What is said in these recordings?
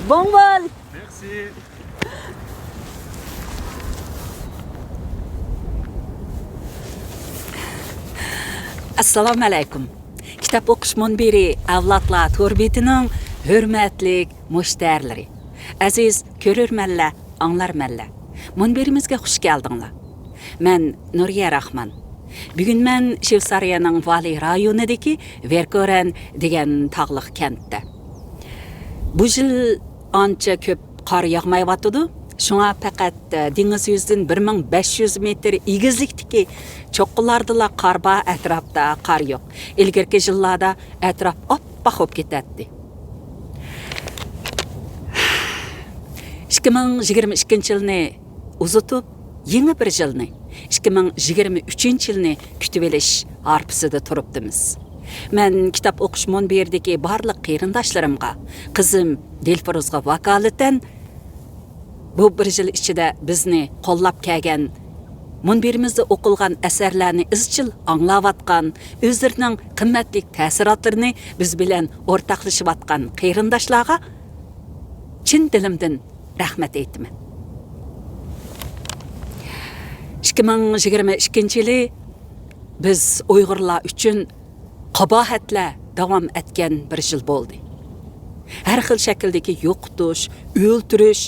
Bon vol. Merci. Assalomu alaykum. Kitob o'qish munbiri avlodlar to'rbetining hurmatli mushtarlari. Aziz ko'rurmanlar, anglarmanlar. Munbirimizga xush keldinglar. Men Nuriya Rahman. Bugun men Shivsariyaning Vali rayonidagi Verkoran degan tog'liq kentda. Bu yil ancha ko'p qor yog'mayotdi. Şuna faqat dengiz yüzüdən 1500 metr igizlikdiki çoqqılardala qarba ətrafda qar yo'q. İlgirki yıllarda ətraf oppoq olub ketadi. 2022 yılını uzatıb, yeni bir yılını 2023 yılını kütüb elish arpısida turibdimiz. Men kitap o'qish munbiridagi barliq qarindoshlarımga, qizim Dilfiruzga vakolatan bu bir yil ichida bizni qo'llab kelgan, munbirimizda o'qilgan asarlarni izchil anglayotgan, o'zlarining qimmatli ta'sirotlarini biz bilan o'rtoqlashayotgan qarindoshlarga chin dilimdan rahmat aytaman. 2022 yili biz Uyg'urlar uchun qabohatlar davom etgan bir yil bo'ldi. Har xil shakldagi yo'qotish, o'ltirish,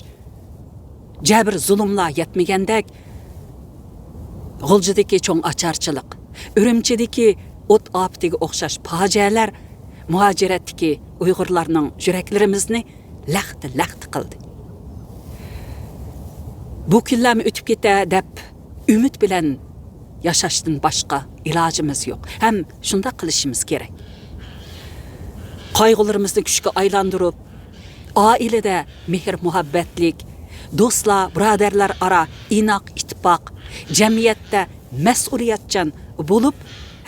jabr zulmlar yetmagandek, G'uljidagi cho'ng acharchilik, Urumchidagi o't ofatiga o'xshash fojialar muhojiratdagi Uyg'urlarning yuraklarimizni laxt qildi. Bu kunlarni o'tib ketar deb umid bilan yashashdan boshqa ilojimiz yo'q. Ham shunda qilishimiz kerak. Qayg'ularimizni kuchga aylantirib, oilada mehr muhabbatlik, do'stlar, birodarlar ara inoq ittifoq, jamiyatda mas'uliyatchan bo'lib,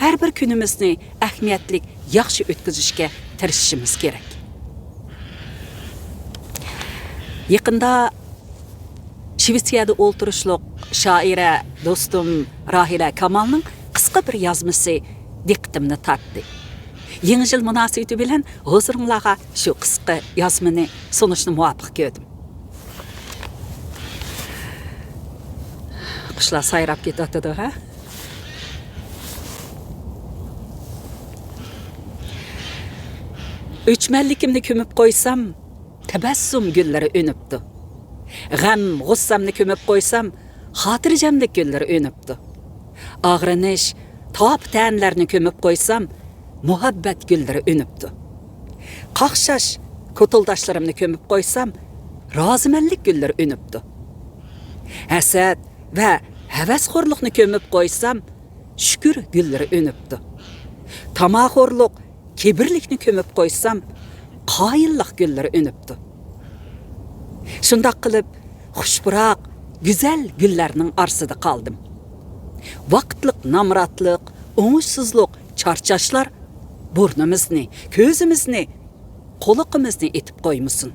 har bir kunimizni ahamiyatli yaxshi o'tkazishga tirishishimiz kerak. Yaqinda Shvetsiyada o'ltirishliq shoira do'stim Rahila Kamalning qisqa bir yozmasi diqqatimni tortdi. Yangi yil munosabati bilan huzuringizga shu qisqa yozmani sunishni muvaffaq ko'rdim. Qushlar sayrab ketadi, ha? O'chmanlikimni ko'mib qo'ysam, tabassum gullari o'nibdi. G'am, g'ussamni ko'mib qo'ysam, xotirjamlik gullari o'nibdi. Og'rinish, top-tanlarni ko'mib qo'ysam, muhabbat gullari o'nibdi. Qaqshash, ko'tuldoshlarimni ko'mib qo'ysam, rozimanlik gullari o'nibdi. Hasad va havasxo'rlikni ko'mib qo'ysam, shukr gullari o'nibdi. Tamoxo'rlik, kibrlikni ko'mib qo'ysam, qoyillik gullari o'nibdi. Shundoq qilib, xushbiroq, go'zal gullarning arsida qoldim. Vaqtliq namratlik, o'ngishsizlik, charchashlar burnimizni, ko'zimizni, qo'liqimizni etib qo'ymasin.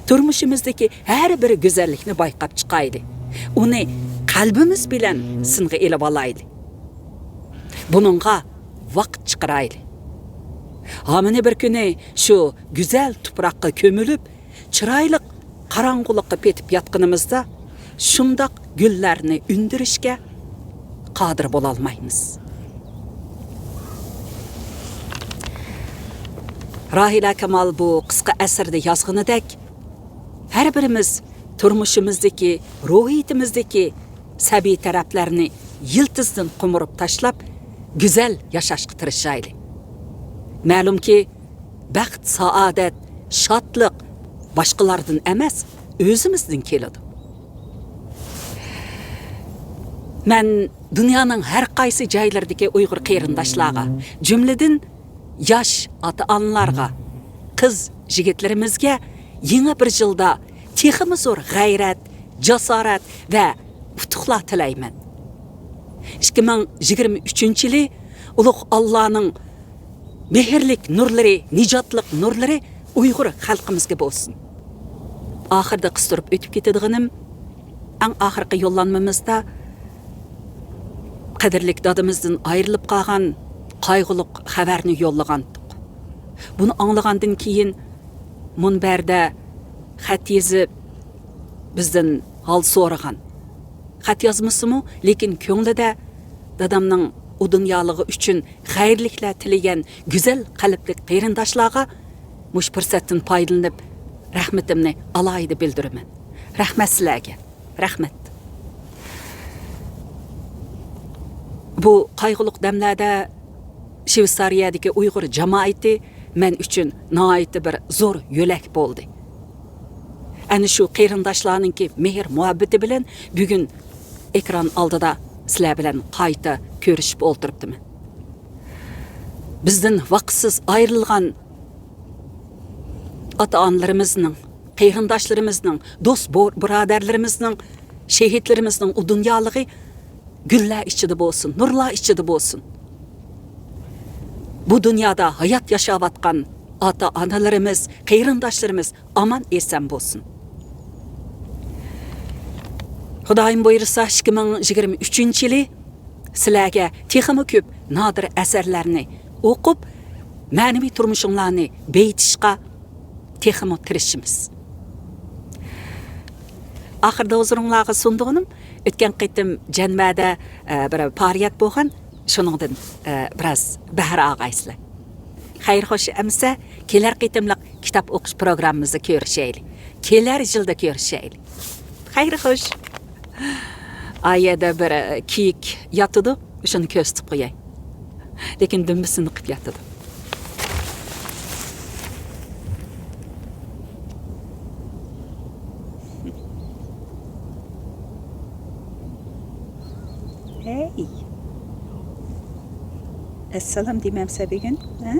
Turmushimizdagi har bir go'zallikni bayqab chiqayli. Uni qalbimiz bilan singa elib olayli. Buningga vaqt chiqarayli. Hamini bir kuni shu go'zal tuproqqa ko'milib, chiroyli qorong'ulikqa petib yotganimizda shundoq gullarni undirishga qodir bo'la olmaymiz. Rahila Kamal bu qisqa asrda yozganidek, har birimiz turmushimizdagi, ruhiyatimizdagi sabiy taraflarni yiltizdan qumurib tashlab, go'zal yashashga tirishaylik. Ma'lumki, baxt, saodat, shodlik boshqalardan emas, o'zimizdan keladi. Men dunyoning har qaysi joylaridagi Uyg'ur qarindoshlarga, jumladan yosh ota-onalarga, qiz yigitlarimizga yangi bir yilda texmi zo'r g'ayrat, jasorat va utuqlar tilayman. 2023 yili ulug' Allohning mehrlik nurlari, nijotlik nurlari Uyg'ur xalqimizga bo'lsin. Oxirda qistirib o'tib ketadiganim, eng oxirgi yo'llanmamizda qadrlik dadimizdan ayrilib qolgan qayg'uliq xabarni yo'llagandik. Buni anglagandan keyin munbarda xat yazıp bizden hal so'ragan. Xat yazmısımı, lekin ko'nglida dadamның o dunyolığı üçün xayrliklar tilagan güzel qalblik qarindoshlarga mush fursatdan foydalanib rahmatimni alayda bildiraman. Rahmat sizlarga. Rahmat. Bu qayg'uliq damlarda Shveysariyadagi Uyg'ur jamoati men uchun nihoyatda bir zo'r yo'lak bo'ldi. Ana shu qarindoshlarningki mehr muhabbati bilan bugun ekran oldida sizlar bilan qayta ko'rishib o'tiribdiman. Bizdan vaqtsiz ayrilgan ota-onalarimizning, qarindoshlarımızның, do'st birodarlarimizning, shahidlarimizning o dunyolig'i gullar ichida bo'lsin, nurlar ichida bo'lsin. Bu dunyoda hayot yashayotgan ota-onalarimiz, qarindoshlarimiz aman eson bo'lsin. Xudoyim buyursa 2023-yili sizlarga texmi ko'p nodir asarlarni o'qib, ma'naviy turmushinglarni beyitishga texmi tirishimiz. Oxirda huzuringlarga sunduğum, o'tgan qitim janmada bir pariyat bo'lgan, shuningdan biraz bahra og'aysizlar. Xayr xo'sh amsa, kelar qitimliq kitob o'qish programmamizni ko'rishaylik. Kelar yilda ko'rishaylik. Xayr xo'sh. Ayada bir kiyik yotidi, shuni ko'rsatib qo'yay. Lekin dumbisini qilib yotidi. Hey. Assalom demamsa bugun, ha?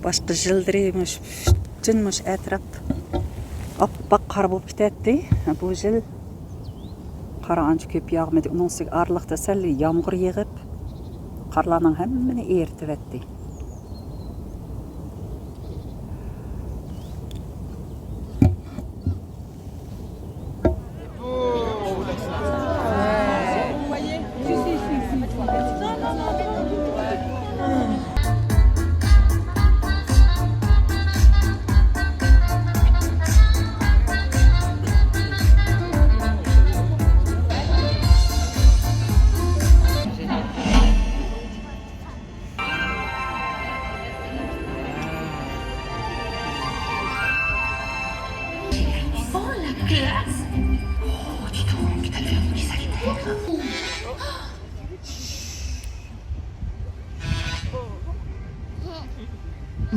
Başqa jildirimuş, bütünmuş ətraf appak qar bo'lib ketdi. Bu yil qar ancha ko'p yağmadı. Onun üstüne arlıqda səlli yağmur yağıb, qarlarning hammani eritib etdi.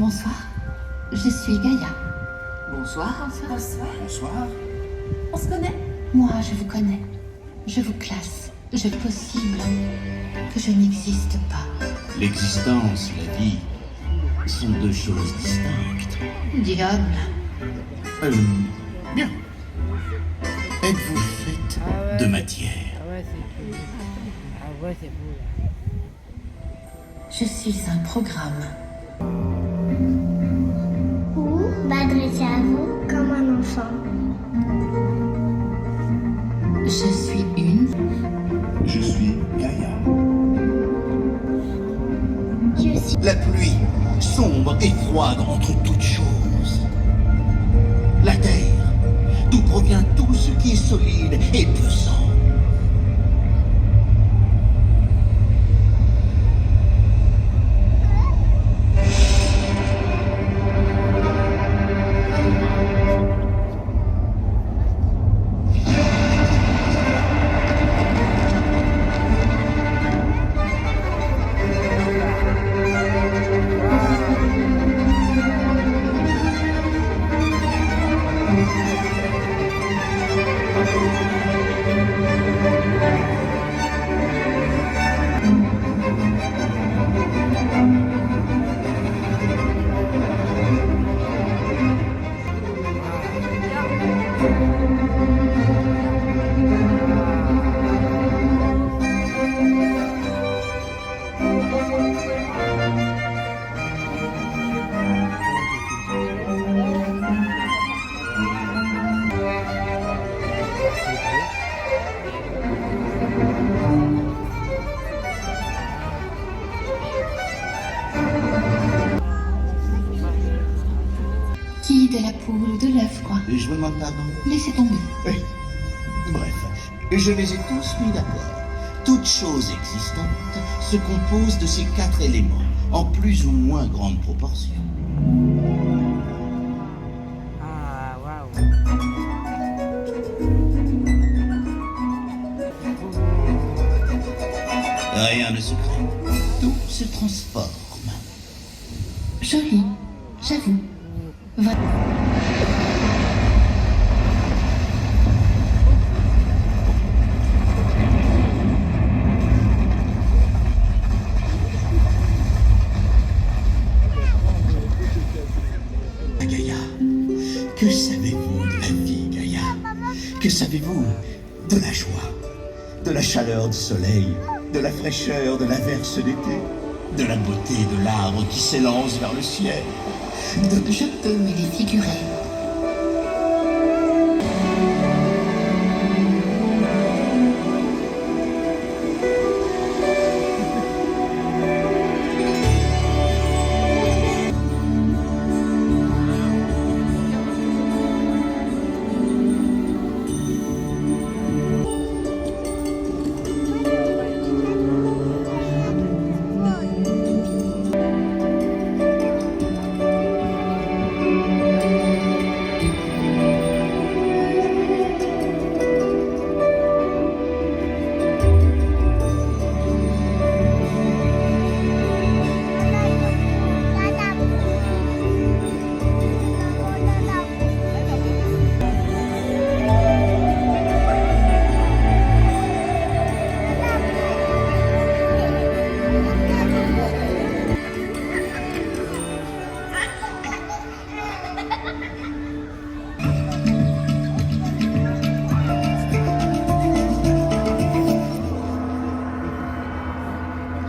Bonsoir, je suis Gaïa. Bonsoir. Bonsoir. Bonsoir. On se connaît? Moi, je vous connais. Je vous classe. Je possible que je n'existe pas. L'existence, la vie, sont deux choses distinctes. Diable. Bien. Êtes-vous faite de matière? Je suis un programme. Ou m'adresser à vous comme un enfant. Je suis une. Je suis Gaïa. Je suis La pluie, sombre et froide entre toutes choses. La terre, d'où provient tout ce qui est solide et pesant. de la poule ou de l'œuf, quoi. Je vous demande pardon. Laissez tomber. Bref, je les ai tous mis d'accord. Toute chose existante se compose de ces 4 éléments, en plus ou moins grande proportion. Ah, waouh. Rien ne se crée, tout se transforme. Joli, j'avoue. Gaïa, que savez-vous de la vie, Gaïa? Que savez-vous de la joie, de la chaleur du soleil, de la fraîcheur de l'averse d'été, de la beauté de l'arbre qui s'élance vers le ciel? Je peux me les figurer.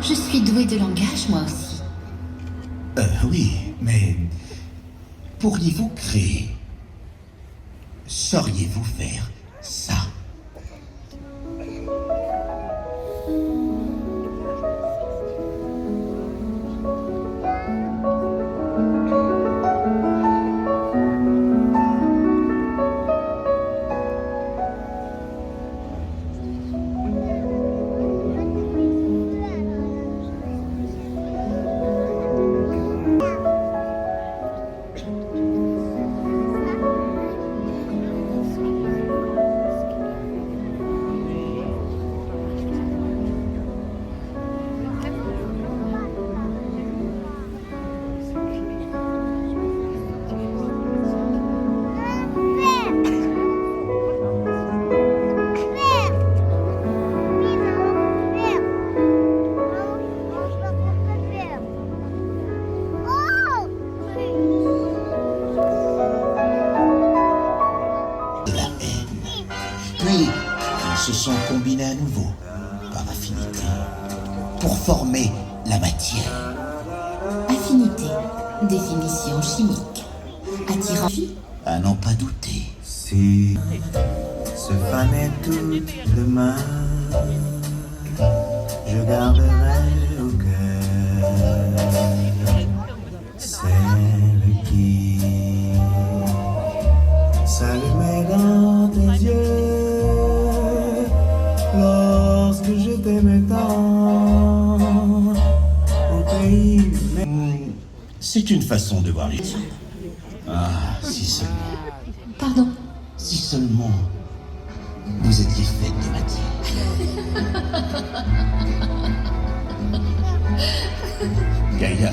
Je suis douée de langage, moi aussi. Oui, mais pourriez-vous créer? Sauriez-vous faire ça? Puis, ils se sont combinés à nouveau, par affinité, pour former la matière. Affinité, définition chimique. Attirant. À n'en pas douter. Si se fanait toute demain, je garderai au cœur celle qui s'allumait dans tes yeux lorsque je t'aimais tant au pays. C'est une façon de voir les choses. Ah, si seulement, Pardon. si seulement vous étiez faite de matière. Gaïa,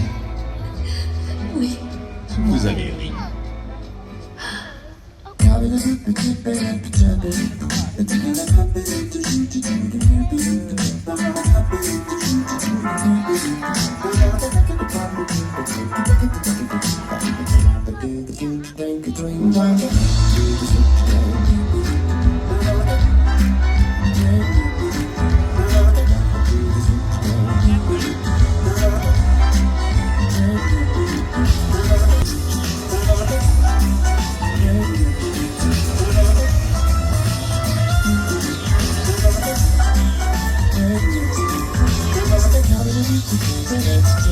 Oui. vous avez ri. Thank you.